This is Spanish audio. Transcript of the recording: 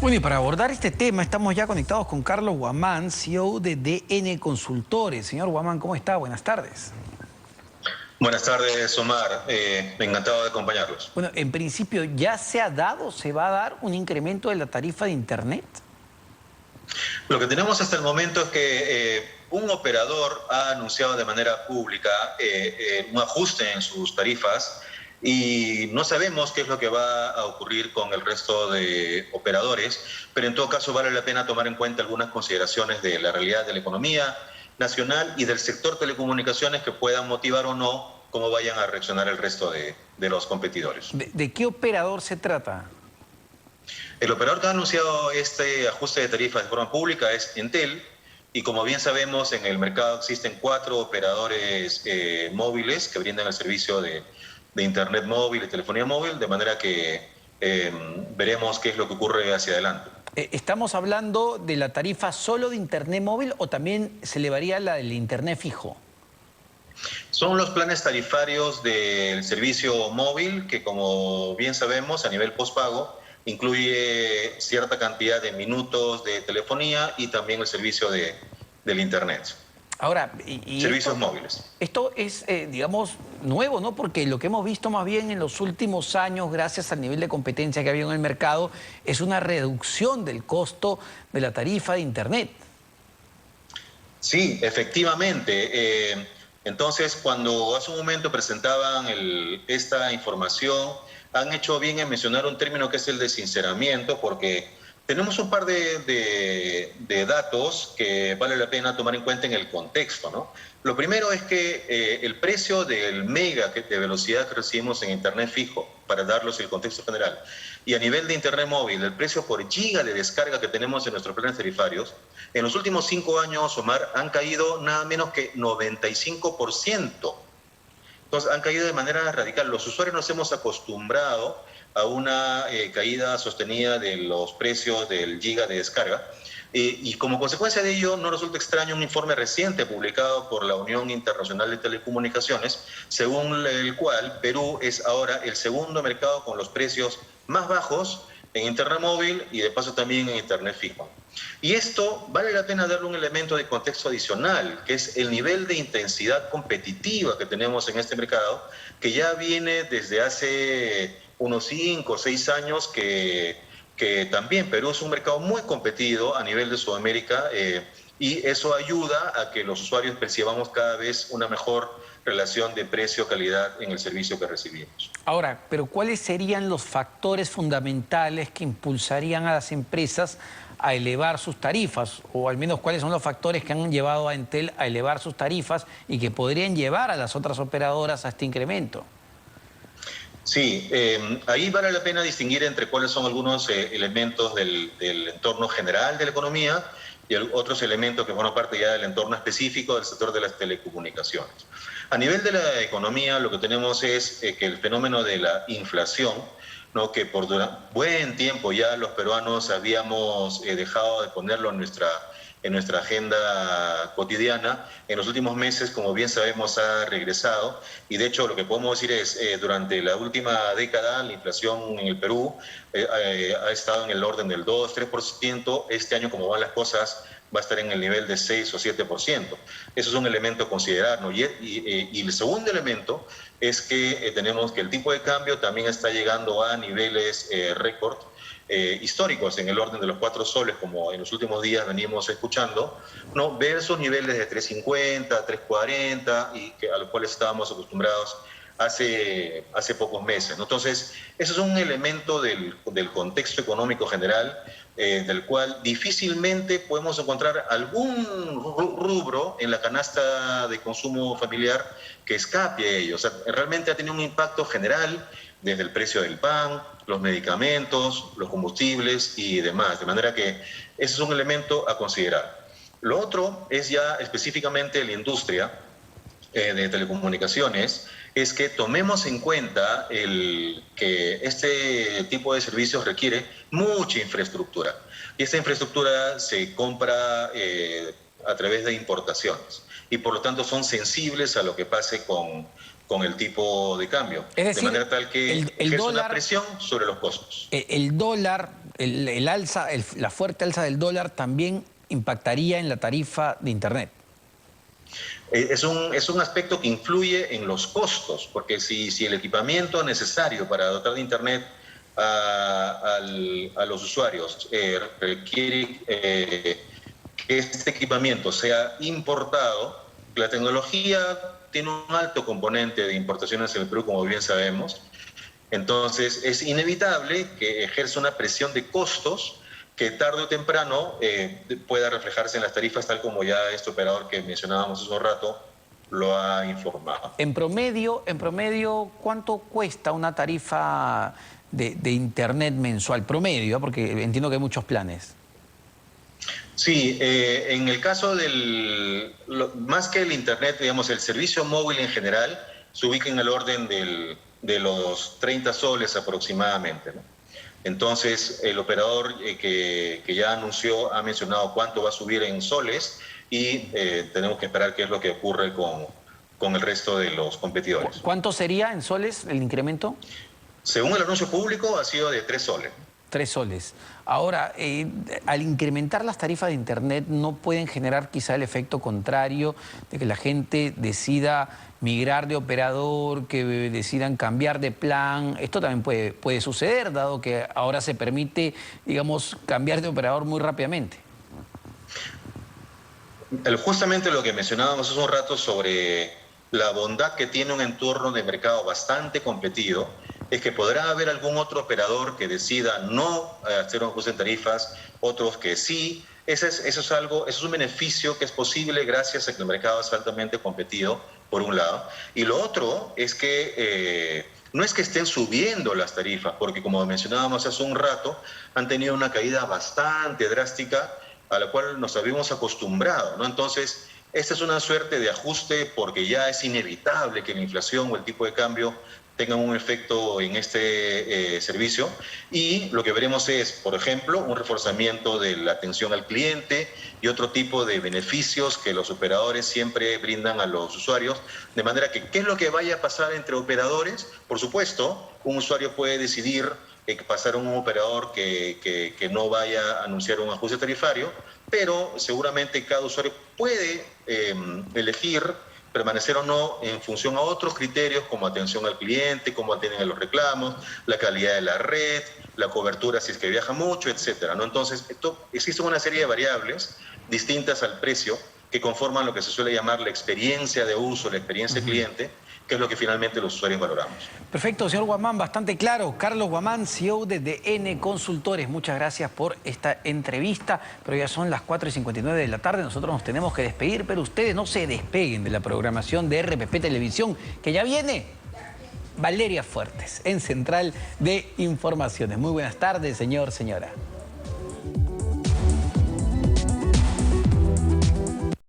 Bueno, y para abordar este tema estamos ya conectados con Carlos Guamán, CEO de DN Consultores. Señor Guamán, ¿cómo está? Buenas tardes. Buenas tardes, Omar. Encantado de acompañarlos. Bueno, en principio, ¿ya se ha dado, se va a dar un incremento de la tarifa de Internet? Lo que tenemos hasta el momento es que un operador ha anunciado de manera pública un ajuste en sus tarifas y no sabemos qué es lo que va a ocurrir con el resto de operadores, pero en todo caso vale la pena tomar en cuenta algunas consideraciones de la realidad de la economía nacional y del sector telecomunicaciones que puedan motivar o no cómo vayan a reaccionar el resto de los competidores. ¿De qué operador se trata? El operador que ha anunciado este ajuste de tarifas de forma pública es Entel, y como bien sabemos, en el mercado existen 4 operadores móviles que brindan el servicio de Internet móvil y telefonía móvil, de manera que veremos qué es lo que ocurre hacia adelante. ¿Estamos hablando de la tarifa solo de Internet móvil o también se elevaría la del Internet fijo? Son los planes tarifarios del servicio móvil que, como bien sabemos, a nivel postpago, incluye cierta cantidad de minutos de telefonía y también el servicio del Internet. Ahora, Servicios móviles. Esto es, digamos, nuevo, ¿no? Porque lo que hemos visto más bien en los últimos años, gracias al nivel de competencia que ha habido en el mercado, es una reducción del costo de la tarifa de Internet. Sí, efectivamente. Entonces, cuando hace un momento presentaban esta información, han hecho bien en mencionar un término que es el de sinceramiento, porque tenemos un par de datos que vale la pena tomar en cuenta en el contexto, ¿no? Lo primero es que el precio del mega de velocidad que recibimos en Internet fijo, para darles el contexto general, y a nivel de Internet móvil, el precio por giga de descarga que tenemos en nuestros planes tarifarios, en los últimos 5 años, Omar, han caído nada menos que 95%. Entonces, han caído de manera radical. Los usuarios nos hemos acostumbrado a una caída sostenida de los precios del giga de descarga. Y como consecuencia de ello, no resulta extraño un informe reciente publicado por la Unión Internacional de Telecomunicaciones, según el cual Perú es ahora el segundo mercado con los precios más bajos en Internet móvil y de paso también en Internet fijo. Y esto vale la pena darle un elemento de contexto adicional, que es el nivel de intensidad competitiva que tenemos en este mercado, que ya viene desde hace unos 5 o 6 años que también Perú es un mercado muy competido a nivel de Sudamérica y eso ayuda a que los usuarios percibamos cada vez una mejor relación de precio-calidad en el servicio que recibimos. Ahora, pero ¿cuáles serían los factores fundamentales que impulsarían a las empresas a elevar sus tarifas? O al menos, ¿cuáles son los factores que han llevado a Entel a elevar sus tarifas y que podrían llevar a las otras operadoras a este incremento? Sí, ahí vale la pena distinguir entre cuáles son algunos elementos del entorno general de la economía y otros elementos que forman parte ya del entorno específico del sector de las telecomunicaciones. A nivel de la economía, lo que tenemos es que el fenómeno de la inflación, ¿no? Que por buen tiempo ya los peruanos habíamos dejado de ponerlo en nuestra agenda cotidiana. En los últimos meses, como bien sabemos, ha regresado y de hecho lo que podemos decir es durante la última década la inflación en el Perú ha estado en el orden del 2-3%. Este año, como van las cosas, va a estar en el nivel de 6 o 7%. Eso es un elemento a considerar, ¿no? Y el segundo elemento es que tenemos que el tipo de cambio también está llegando a niveles récord históricos en el orden de los 4 soles, como en los últimos días venimos escuchando, ¿no? Versus niveles de 3.50, 3.40, y a los cuales estábamos acostumbrados hace pocos meses, ¿no? Entonces, eso es un elemento del contexto económico general, del cual difícilmente podemos encontrar algún rubro en la canasta de consumo familiar que escape a ello. O sea, realmente ha tenido un impacto general desde el precio del pan, los medicamentos, los combustibles y demás. De manera que ese es un elemento a considerar. Lo otro es ya específicamente la industria de telecomunicaciones, es que tomemos en cuenta que este tipo de servicios requiere mucha infraestructura. Y esta infraestructura se compra a través de importaciones. Y por lo tanto son sensibles a lo que pase con con el tipo de cambio, Es decir, de manera tal que el ejerce dólar, una presión sobre los costos. el dólar, el alza, la fuerte alza del dólar también impactaría en la tarifa de Internet. Es un aspecto que influye en los costos, porque si el equipamiento necesario para dotar de Internet a los usuarios requiere que este equipamiento sea importado, la tecnología tiene un alto componente de importaciones en el Perú, como bien sabemos, entonces es inevitable que ejerza una presión de costos que tarde o temprano pueda reflejarse en las tarifas, tal como ya este operador que mencionábamos hace un rato lo ha informado. En promedio, ¿cuánto cuesta una tarifa de Internet mensual? Promedio, porque entiendo que hay muchos planes. Sí, en el caso más que el Internet, digamos, el servicio móvil en general se ubica en el orden de los 30 soles aproximadamente, ¿no? Entonces, el operador que ya anunció ha mencionado cuánto va a subir en soles y tenemos que esperar qué es lo que ocurre con el resto de los competidores. ¿Cuánto sería en soles el incremento? Según el anuncio público, ha sido de 3 soles. 3 soles. Ahora, al incrementar las tarifas de Internet, ¿no pueden generar quizá el efecto contrario de que la gente decida migrar de operador, que decidan cambiar de plan? Esto también puede suceder, dado que ahora se permite, digamos, cambiar de operador muy rápidamente. Justamente lo que mencionábamos hace un rato sobre la bondad que tiene un entorno de mercado bastante competido, es que podrá haber algún otro operador que decida no hacer un ajuste en tarifas, otros que sí. Eso es un beneficio que es posible gracias a que el mercado es altamente competido, por un lado. Y lo otro es que no es que estén subiendo las tarifas, porque como mencionábamos hace un rato, han tenido una caída bastante drástica a la cual nos habíamos acostumbrado, ¿no? Entonces, esta es una suerte de ajuste porque ya es inevitable que la inflación o el tipo de cambio tengan un efecto en este servicio, y lo que veremos es, por ejemplo, un reforzamiento de la atención al cliente y otro tipo de beneficios que los operadores siempre brindan a los usuarios, de manera que, ¿qué es lo que vaya a pasar entre operadores? Por supuesto, un usuario puede decidir pasar a un operador que no vaya a anunciar un ajuste tarifario, pero seguramente cada usuario puede elegir permanecer o no en función a otros criterios como atención al cliente, cómo atienden a los reclamos, la calidad de la red, la cobertura si es que viaja mucho, etcétera, ¿no? Entonces, existe una serie de variables distintas al precio que conforman lo que se suele llamar la experiencia de uso, la experiencia cliente, que es lo que finalmente los usuarios valoramos. Perfecto, señor Guamán, bastante claro. Carlos Guamán, CEO de DN Consultores, muchas gracias por esta entrevista, pero ya son las 4:59 de la tarde, nosotros nos tenemos que despedir, pero ustedes no se despeguen de la programación de RPP Televisión, que ya viene Valeria Fuertes, en Central de Informaciones. Muy buenas tardes, señor, señora.